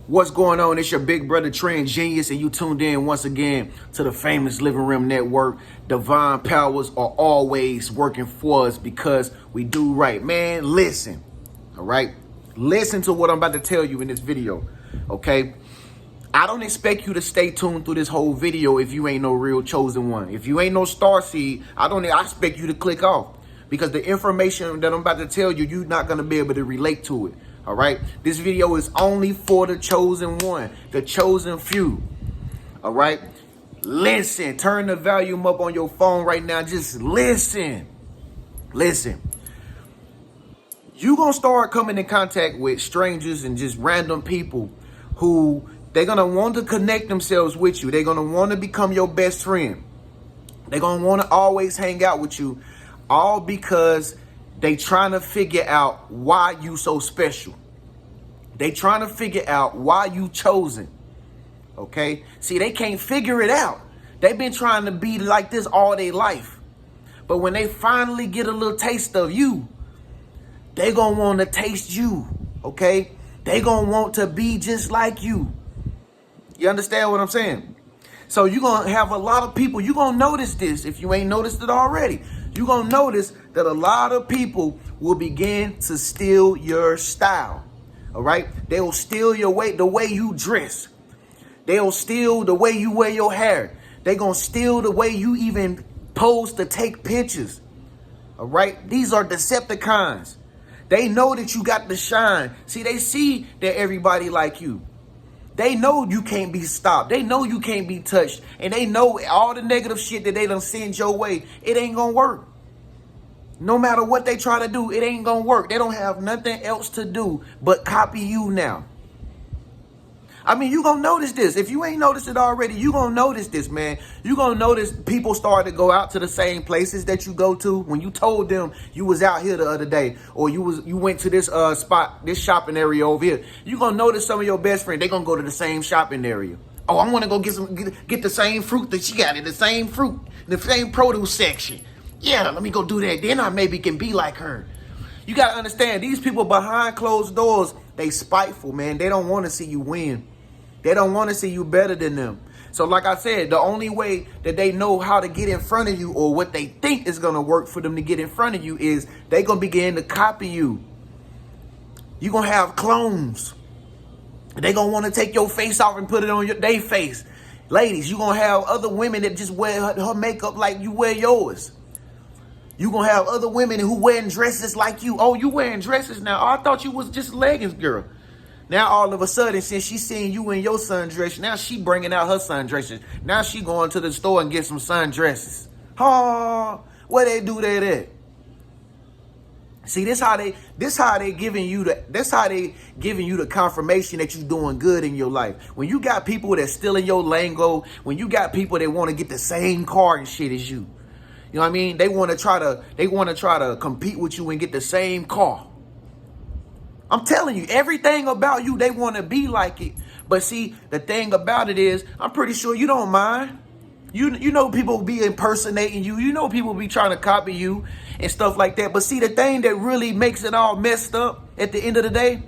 What's going on? It's your big brother Tren Genius, and you tuned in once again to the famous Living Room Network. Divine powers are always working for us because we do right. Man, listen, all right? Listen to what I'm about to tell you in this video, okay? I don't expect you to stay tuned through this whole video if you ain't no real chosen one. If you ain't no star seed, I expect you to click off because the information that I'm about to tell you, you're not going to be able to relate to it. All right, this video is only for the chosen one, the chosen few. All right, listen, turn the volume up on your phone right now. Just listen. You're gonna start coming in contact with strangers and just random people who they're gonna want to connect themselves with you. They're gonna want to become your best friend. They're gonna want to always hang out with you, all because they trying to figure out why you so special. They trying to figure out why you chosen. Okay? See, they can't figure it out. They've been trying to be like this all their life. But when they finally get a little taste of you, they gonna want to taste you. Okay? They gonna want to be just like you. You understand what I'm saying? So you're gonna have a lot of people. You're gonna notice this if you ain't noticed it already. You're going to notice that a lot of people will begin to steal your style. All right. They'll steal the way you dress. They'll steal the way you wear your hair. They're going to steal the way you even pose to take pictures. All right. These are Decepticons. They know that you got the shine. See, they see that everybody like you. They know you can't be stopped. They know you can't be touched. And they know all the negative shit that they done send your way, it ain't gonna work. No matter what they try to do, it ain't gonna work. They don't have nothing else to do but copy you now. I mean, you gonna notice this. If you ain't noticed it already, you gonna notice this, man. You gonna notice people start to go out to the same places that you go to. When you told them you was out here the other day, or you went to this spot, this shopping area over here, you gonna notice some of your best friends, they gonna go to the same shopping area. Oh, I wanna go get the same fruit that she got in the same produce section. Yeah, let me go do that. Then I maybe can be like her. You gotta understand, these people behind closed doors, they spiteful, man. They don't want to see you win. They don't want to see you better than them. So like I said, the only way that they know how to get in front of you, or what they think is going to work for them to get in front of you, is they going to begin to copy you. You're going to have clones. They going to want to take your face off and put it on their face. Ladies, you're going to have other women that just wear her makeup like you wear yours. You're going to have other women who wearing dresses like you. Oh, you wearing dresses now? Oh, I thought you was just leggings, girl. Now, all of a sudden, since she's seeing you in your sundress, now she bringing out her sundresses. Now she going to the store and get some sundresses. Oh, where they do that at? See, this how they giving you the confirmation that you're doing good in your life. When you got people that's still in your lingo, when you got people that want to get the same car and shit as you. You know what I mean? They want to try to compete with you and get the same car. I'm telling you, everything about you, they want to be like it. But see, the thing about it is, I'm pretty sure you don't mind. You know people be impersonating you. You know people be trying to copy you and stuff like that. But see, the thing that really makes it all messed up at the end of the day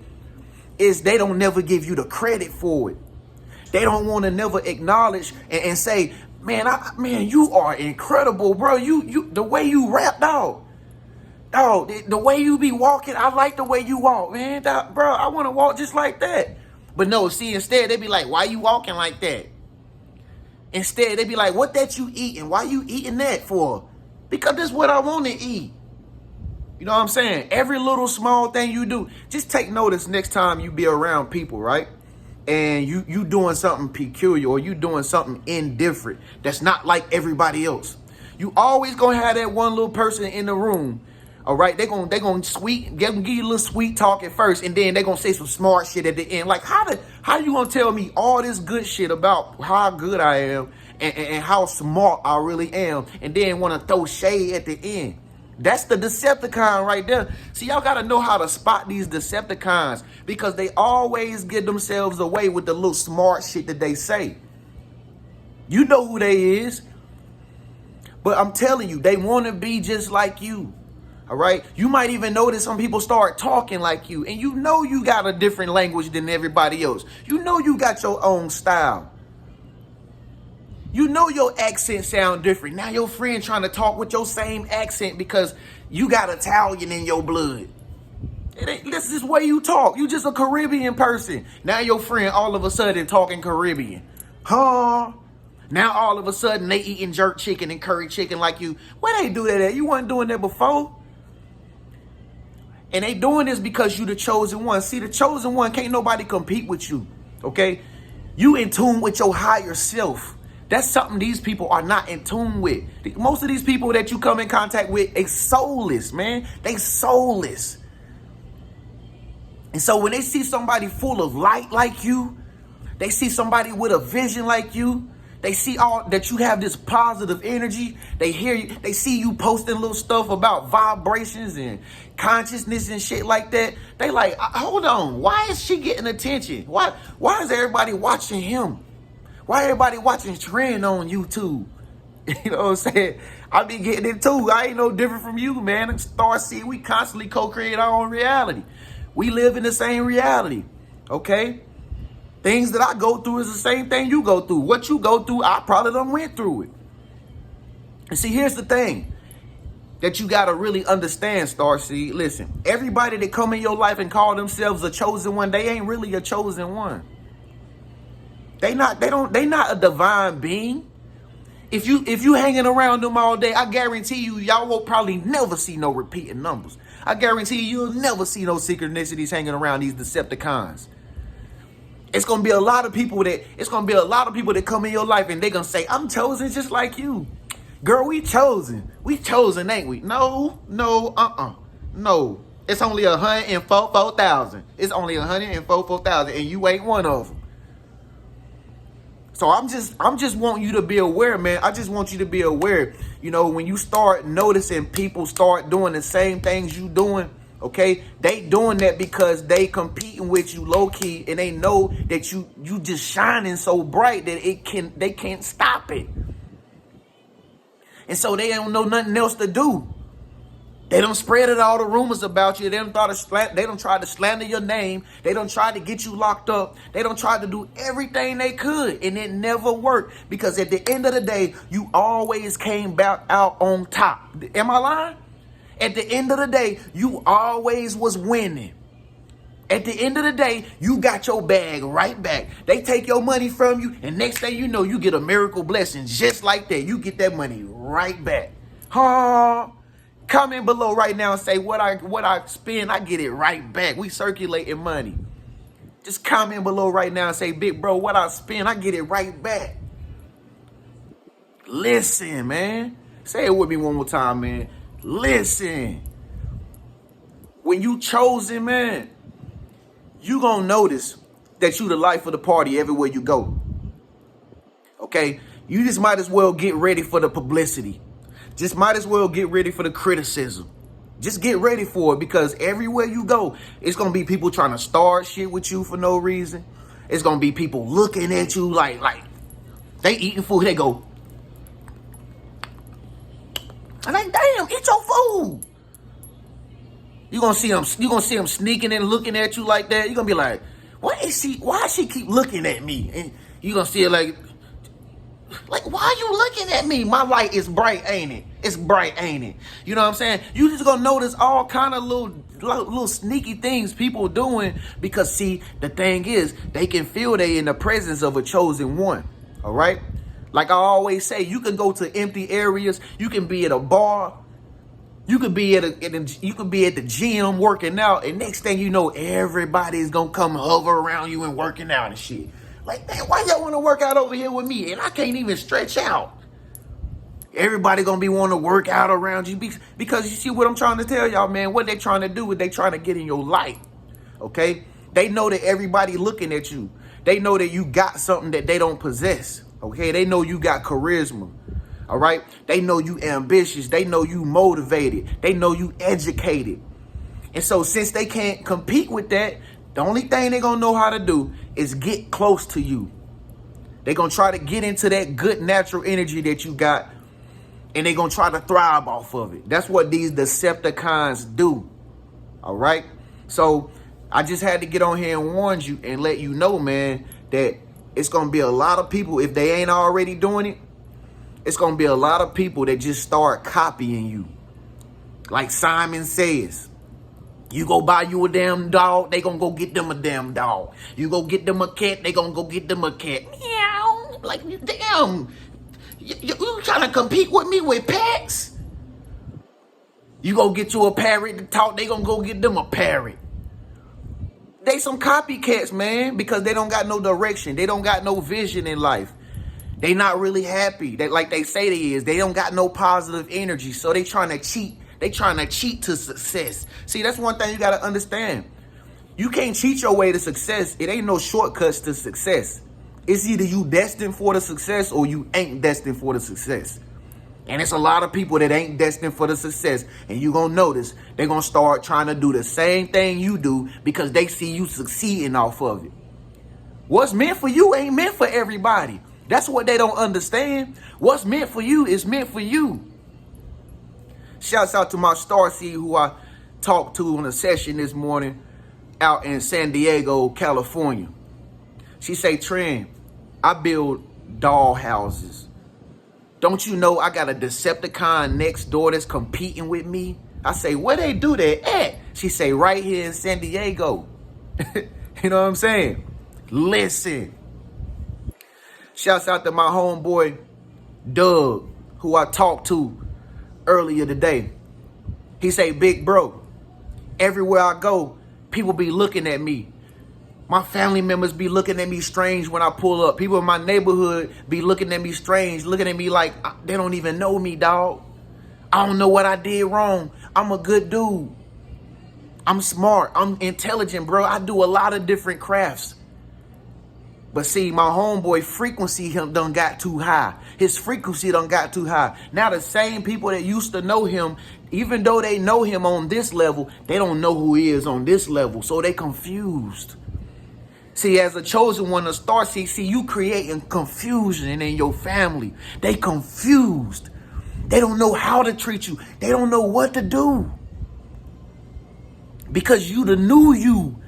is they don't never give you the credit for it. They don't want to never acknowledge and say, man, you are incredible, bro. You the way you rap, dog. Dog, the way you be walking, I like the way you walk, man. Dog, bro, I want to walk just like that. But no, see, instead, they be like, why you walking like that? Instead, they be like, what that you eating? Why you eating that for? Because that's what I want to eat. You know what I'm saying? Every little small thing you do, just take notice next time you be around people, right? And you doing something peculiar, or you doing something indifferent that's not like everybody else. You always gonna have that one little person in the room. All right, they're gonna give you a little sweet talk at first, and then they're gonna say some smart shit at the end. Like, how you gonna tell me all this good shit about how good I am and how smart I really am, and then want to throw shade at the end? That's the Decepticon right there. See, y'all gotta know how to spot these Decepticons, because they always give themselves away with the little smart shit that they say. You know who they is. But I'm telling you, they want to be just like you. All right. You might even notice some people start talking like you, and you know you got a different language than everybody else. You know you got your own style. You know your accent sound different. Now your friend trying to talk with your same accent because you got Italian in your blood. This is the way you talk. You just a Caribbean person. Now your friend all of a sudden talking Caribbean. Huh? Now all of a sudden they eating jerk chicken and curry chicken like you. Where they do that at? You weren't doing that before. And they doing this because you the chosen one. See, the chosen one, can't nobody compete with you. Okay? You in tune with your higher self. That's something these people are not in tune with. Most of these people that you come in contact with, they soulless, man. They soulless. And so when they see somebody full of light like you, they see somebody with a vision like you, they see all that you have this positive energy. They hear you, they see you posting little stuff about vibrations and consciousness and shit like that. They like, hold on, why is she getting attention? Why is everybody watching him? Why everybody watching Tren on YouTube? You know what I'm saying? I be getting it too. I ain't no different from you, man. Star Seed, we constantly co-create our own reality. We live in the same reality, okay? Things that I go through is the same thing you go through. What you go through, I probably done went through it. And see, here's the thing that you got to really understand, Starseed. Listen, everybody that come in your life and call themselves a chosen one, they ain't really a chosen one. They not a divine being. If you hanging around them all day, I guarantee you, y'all will probably never see no repeating numbers. I guarantee you'll never see no synchronicities hanging around these Decepticons. It's gonna be a lot of people that come in your life and they gonna say, I'm chosen just like you. Girl, we chosen. We chosen, ain't we? No. No. It's only 104,000. It's only 104,000, and you ain't one of them. So I'm just wanting you to be aware, man. I just want you to be aware. You know, when you start noticing people start doing the same things you doing, okay? They doing that because they competing with you low key, and they know that you just shining so bright that they can't stop it. And so they don't know nothing else to do. They don't spread all the rumors about you. They don't try to slander your name. They don't try to get you locked up. They don't try to do everything they could, and it never worked, because at the end of the day, you always came back out on top. Am I lying? At the end of the day, you always was winning. At the end of the day, you got your bag right back. They take your money from you, and next thing you know, you get a miracle blessing just like that. You get that money right back. Comment below right now and say what I spend, I get it right back. We circulating money. Just comment below right now and say, big bro, what I spend, I get it right back. Listen, man. Say it with me one more time, man. Listen. When you chosen, man, you gonna notice that you the life of the party everywhere you go. Okay? You just might as well get ready for the publicity. Just might as well get ready for the criticism. Just get ready for it, because everywhere you go, it's going to be people trying to start shit with you for no reason. It's going to be people looking at you like they eating food. They go, I'm like, damn, eat your food. You're going to see them sneaking and looking at you like that. You're going to be like, why she keep looking at me? And you're going to see it like, why are you looking at me? My light is bright, ain't it? It's bright, ain't it? You know what I'm saying? You just gonna notice all kind of little sneaky things people doing, because see, the thing is, they can feel they in the presence of a chosen one. All right? Like I always say, you can go to empty areas. You can be at a bar. You could be at the gym working out, and next thing you know, everybody's gonna come hover around you and working out and shit. Like, man, why y'all want to work out over here with me? And I can't even stretch out. Everybody going to be wanting to work out around you, because you see what I'm trying to tell y'all, man. What they trying to do is they trying to get in your light, okay? They know that everybody looking at you. They know that you got something that they don't possess, okay? They know you got charisma, all right? They know you ambitious. They know you motivated. They know you educated. And so since they can't compete with that, the only thing they're going to know how to do is get close to you. They're going to try to get into that good natural energy that you got. And they're going to try to thrive off of it. That's what these Decepticons do. All right? So I just had to get on here and warn you and let you know, man, that it's going to be a lot of people, if they ain't already doing it, it's going to be a lot of people that just start copying you. Like Simon says, you go buy you a damn dog, they going to go get them a damn dog. You go get them a cat, they going to go get them a cat. Meow. Like, damn. You trying to compete with me with pets? You go get you a parrot to talk, they gonna go get them a parrot. They some copycats, man, because they don't got no direction. They don't got no vision in life. They not really happy. They, like they say they is. They don't got no positive energy, so they trying to cheat. They trying to cheat to success. See, that's one thing you got to understand. You can't cheat your way to success. It ain't no shortcuts to success. It's either you destined for the success or you ain't destined for the success. And it's a lot of people that ain't destined for the success. And you going to notice they're going to start trying to do the same thing you do because they see you succeeding off of it. What's meant for you ain't meant for everybody. That's what they don't understand. What's meant for you is meant for you. Shouts out to my starseed who I talked to on a session this morning out in San Diego, California. She say, Tren, I build doll houses. Don't you know I got a Decepticon next door that's competing with me? I say, where they do that at? She say, right here in San Diego. You know what I'm saying? Listen. Shouts out to my homeboy, Doug, who I talked to earlier today. He say, big bro, everywhere I go, people be looking at me. My family members be looking at me strange when I pull up. People in my neighborhood be looking at me strange, looking at me like they don't even know me, dog. I don't know what I did wrong. I'm a good dude. I'm smart. I'm intelligent, bro. I do a lot of different crafts. But see, my homeboy frequency done got too high. His frequency done got too high. Now the same people that used to know him, even though they know him on this level, they don't know who he is on this level. So they confused. See, as a chosen one, a star, see, you creating confusion in your family. They confused. They don't know how to treat you. They don't know what to do. Because you the new you.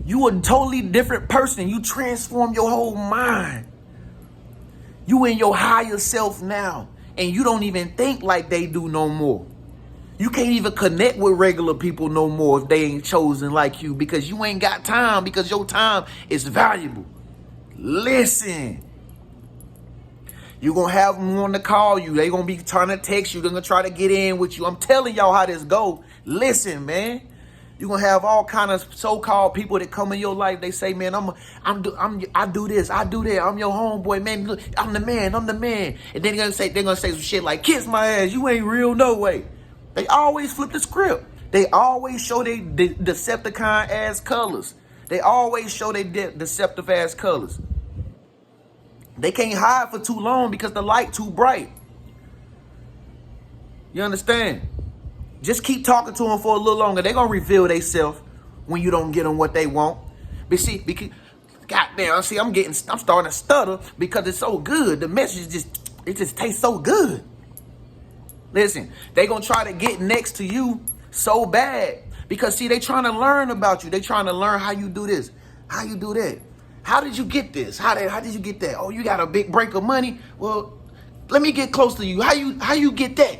You a totally different person. You transform your whole mind. You in your higher self now. And you don't even think like they do no more. You can't even connect with regular people no more if they ain't chosen like you, because you ain't got time, because your time is valuable. Listen. You're going to have them want to call you. They going to be trying to text you. They're going to try to get in with you. I'm telling y'all how this go. Listen, man. You're going to have all kind of so-called people that come in your life. They say, man, I do this, I do that. I'm your homeboy, man. Look, I'm the man. And then they're going to say some shit like, kiss my ass. You ain't real, no way. They always flip the script. They always show they Decepticon ass colors. They always show they deceptive ass colors. They can't hide for too long because the light too bright. You understand? Just keep talking to them for a little longer. They're going to reveal themselves when you don't get them what they want. But see, because, goddamn, see, I'm starting to stutter because it's so good. The message just tastes so good. Listen, they going to try to get next to you so bad because, see, they trying to learn about you. They trying to learn how you do this, how you do that. How did you get this? How did you get that? Oh, you got a big break of money? Well, let me get close to you. How you get that?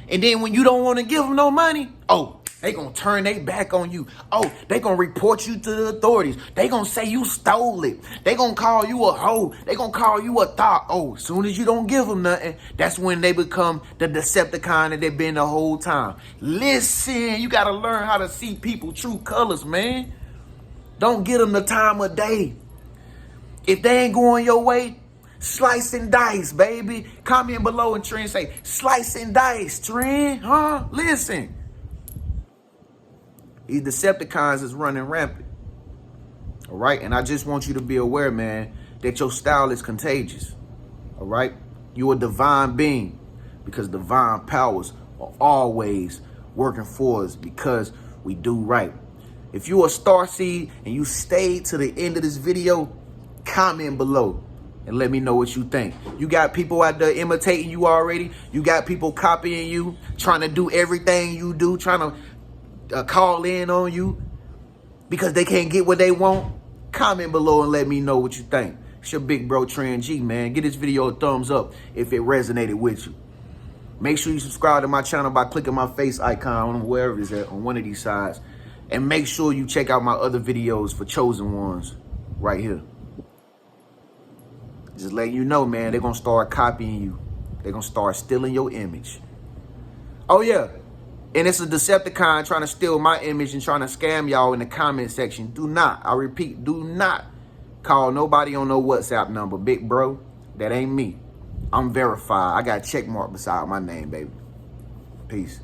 And then when you don't want to give them no money, oh, they going to turn their back on you. Oh, they going to report you to the authorities. They going to say you stole it. They going to call you a hoe. They going to call you a thought. Oh, as soon as you don't give them nothing, that's when they become the Decepticon that they've been the whole time. Listen, you got to learn how to see people true colors, man. Don't get them the time of day. If they ain't going your way, slice and dice, baby. Comment below and Tren say, slice and dice, Tren, huh? Listen. These Decepticons is running rampant. All right? And I just want you to be aware, man, that your style is contagious. All right? You're a divine being because divine powers are always working for us because we do right. If you're a starseed and you stayed to the end of this video, comment below. and let me know what you think. You got people out there imitating you already. You got people copying you, trying to do everything you do, trying to call in on you because they can't get what they want. Comment below and let me know what you think. It's your big bro Tren G, man. Give this video a thumbs up if it resonated with you. Make sure you subscribe to my channel by clicking my face icon on wherever it's at on one of these sides. And make sure you check out my other videos for chosen ones right here. Just letting you know, man, they're going to start copying you. They're going to start stealing your image. Oh, yeah. And it's a Decepticon trying to steal my image and trying to scam y'all in the comment section. Do not, I repeat, do not call nobody on no WhatsApp number. Big bro, that ain't me. I'm verified. I got a check mark beside my name, baby. Peace.